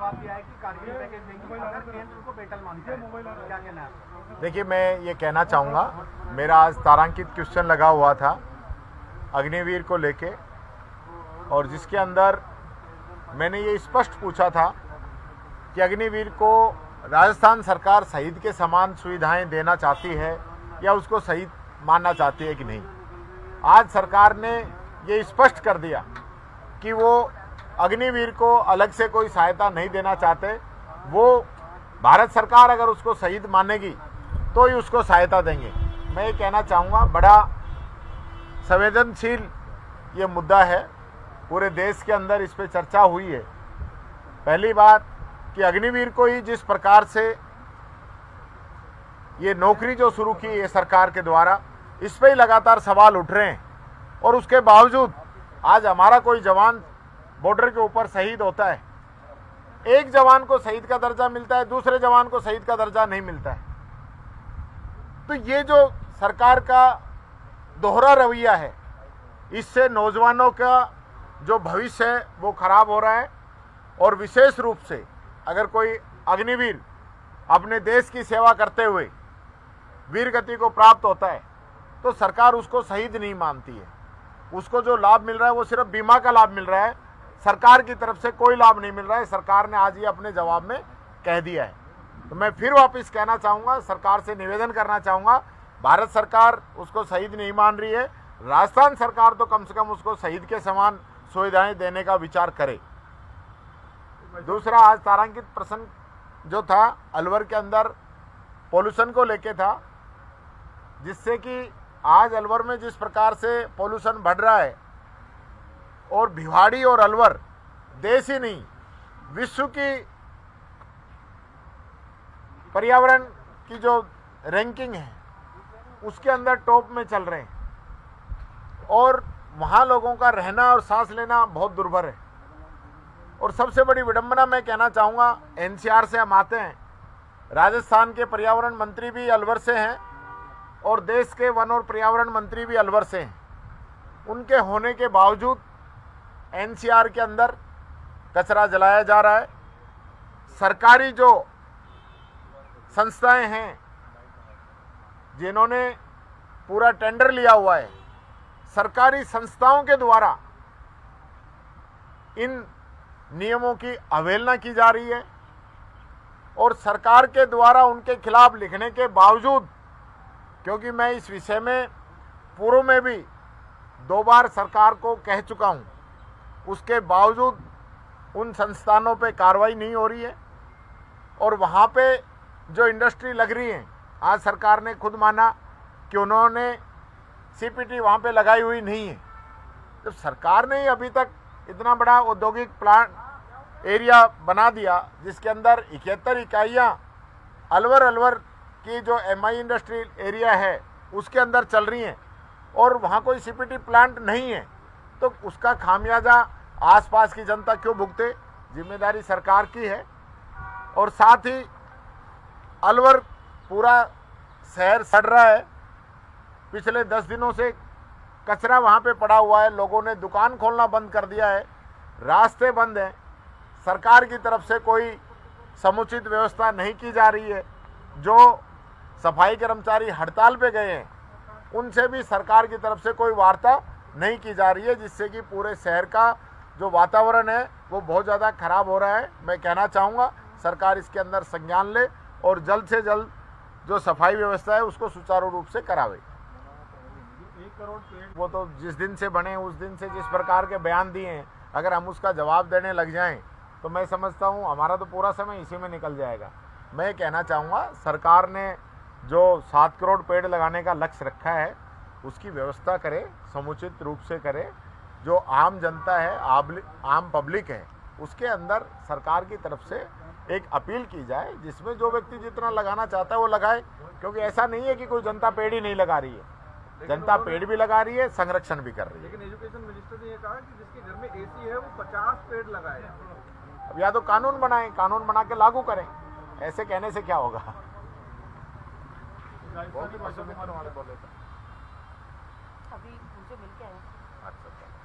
जवाब दिया है कि कारगिल पैकेज देंगे अगर केंद्र उनको बेटल मानता है, क्या कहना है? देखिए, मैं ये कहना चाहूँगा, मेरा आज तारांकित क्वेश्चन लगा हुआ था अग्निवीर को लेके, और जिसके अंदर मैंने ये स्पष्ट पूछा था कि अग्निवीर को राजस्थान सरकार शहीद के समान सुविधाएं देना चाहती है या उसको शहीद मानना चाहती है कि नहीं। आज सरकार ने ये स्पष्ट कर दिया कि वो अग्निवीर को अलग से कोई सहायता नहीं देना चाहते। वो भारत सरकार अगर उसको शहीद मानेगी तो ही उसको सहायता देंगे। मैं ये कहना चाहूँगा, बड़ा संवेदनशील ये मुद्दा है, पूरे देश के अंदर इस पर चर्चा हुई है। पहली बात कि अग्निवीर को ही जिस प्रकार से ये नौकरी जो शुरू की है सरकार के द्वारा, इस पर ही लगातार सवाल उठ रहे हैं, और उसके बावजूद आज हमारा कोई जवान बॉर्डर के ऊपर शहीद होता है, एक जवान को शहीद का दर्जा मिलता है, दूसरे जवान को शहीद का दर्जा नहीं मिलता है। तो ये जो सरकार का दोहरा रवैया है, इससे नौजवानों का जो भविष्य है वो खराब हो रहा है। और विशेष रूप से अगर कोई अग्निवीर अपने देश की सेवा करते हुए वीर गति को प्राप्त होता है तो सरकार उसको शहीद नहीं मानती है। उसको जो लाभ मिल रहा है वो सिर्फ बीमा का लाभ मिल रहा है, सरकार की तरफ से कोई लाभ नहीं मिल रहा है। सरकार ने आज ये अपने जवाब में कह दिया है। तो मैं फिर वापस कहना चाहूँगा, सरकार से निवेदन करना चाहूँगा, भारत सरकार उसको शहीद नहीं मान रही है, राजस्थान सरकार तो कम से कम उसको शहीद के समान सुविधाएं देने का विचार करे। दूसरा, आज तारांकित प्रश्न जो था अलवर के अंदर पोल्यूशन को लेके था, जिससे कि आज अलवर में जिस प्रकार से पोल्यूशन बढ़ रहा है, और भिवाड़ी और अलवर देश ही नहीं विश्व की पर्यावरण की जो रैंकिंग है उसके अंदर टॉप में चल रहे हैं, और वहाँ लोगों का रहना और सांस लेना बहुत दुर्भर है। और सबसे बड़ी विडंबना मैं कहना चाहूँगा, एनसीआर से हम आते हैं, राजस्थान के पर्यावरण मंत्री भी अलवर से हैं और देश के वन और पर्यावरण मंत्री भी अलवर से हैं। उनके होने के बावजूद एनसीआर के अंदर कचरा जलाया जा रहा है। सरकारी जो संस्थाएं हैं जिन्होंने पूरा टेंडर लिया हुआ है, सरकारी संस्थाओं के द्वारा इन नियमों की अवहेलना की जा रही है, और सरकार के द्वारा उनके खिलाफ लिखने के बावजूद, क्योंकि मैं इस विषय में पूर्व में भी 2 बार सरकार को कह चुका हूं, उसके बावजूद उन संस्थानों पे कार्रवाई नहीं हो रही है। और वहाँ पे जो इंडस्ट्री लग रही है, आज सरकार ने खुद माना कि उन्होंने सीपीटी वहाँ पे लगाई हुई नहीं है। जब सरकार ने ही अभी तक इतना बड़ा औद्योगिक प्लांट एरिया बना दिया, जिसके अंदर 71 इकाइयाँ अलवर की जो एमआई इंडस्ट्रियल एरिया है उसके अंदर चल रही हैं, और वहाँ कोई सीपीटी प्लांट नहीं है, तो उसका खामियाजा आसपास की जनता क्यों भुगते? जिम्मेदारी सरकार की है। और साथ ही अलवर पूरा शहर सड़ रहा है, पिछले 10 दिनों से कचरा वहाँ पे पड़ा हुआ है, लोगों ने दुकान खोलना बंद कर दिया है, रास्ते बंद हैं, सरकार की तरफ से कोई समुचित व्यवस्था नहीं की जा रही है। जो सफाई कर्मचारी हड़ताल पे गए हैं उनसे भी सरकार की तरफ से कोई वार्ता नहीं की जा रही है, जिससे कि पूरे शहर का जो वातावरण है वो बहुत ज़्यादा खराब हो रहा है। मैं कहना चाहूँगा सरकार इसके अंदर संज्ञान ले और जल्द से जल्द जो सफाई व्यवस्था है उसको सुचारू रूप से करावे। 1 करोड़ पेड़, वो तो जिस दिन से बने उस दिन से जिस प्रकार के बयान दिए हैं, अगर हम उसका जवाब देने लग जाएं तो मैं समझता हूँ हमारा तो पूरा समय इसी में निकल जाएगा। मैं कहना चाहूँगा, सरकार ने जो 7 करोड़ पेड़ लगाने का लक्ष्य रखा है उसकी व्यवस्था करे, समुचित रूप से करे। जो आम जनता है, आम पब्लिक है, उसके अंदर सरकार की तरफ से एक अपील की जाए, जिसमें जो व्यक्ति जितना लगाना चाहता है वो लगाए। क्योंकि ऐसा नहीं है कि कोई जनता पेड़ ही नहीं लगा रही है, जनता पेड़ भी लगा रही है, संरक्षण भी कर रही है। लेकिन एजुकेशन मिनिस्टर ने ये कहा कि जिसके घर में एसी है वो 50 पेड़ लगाए। अब या तो कानून बनाएं, कानून बना के लागू करें, ऐसे कहने से क्या होगा। अभी उनसे मिलके आए। अच्छा।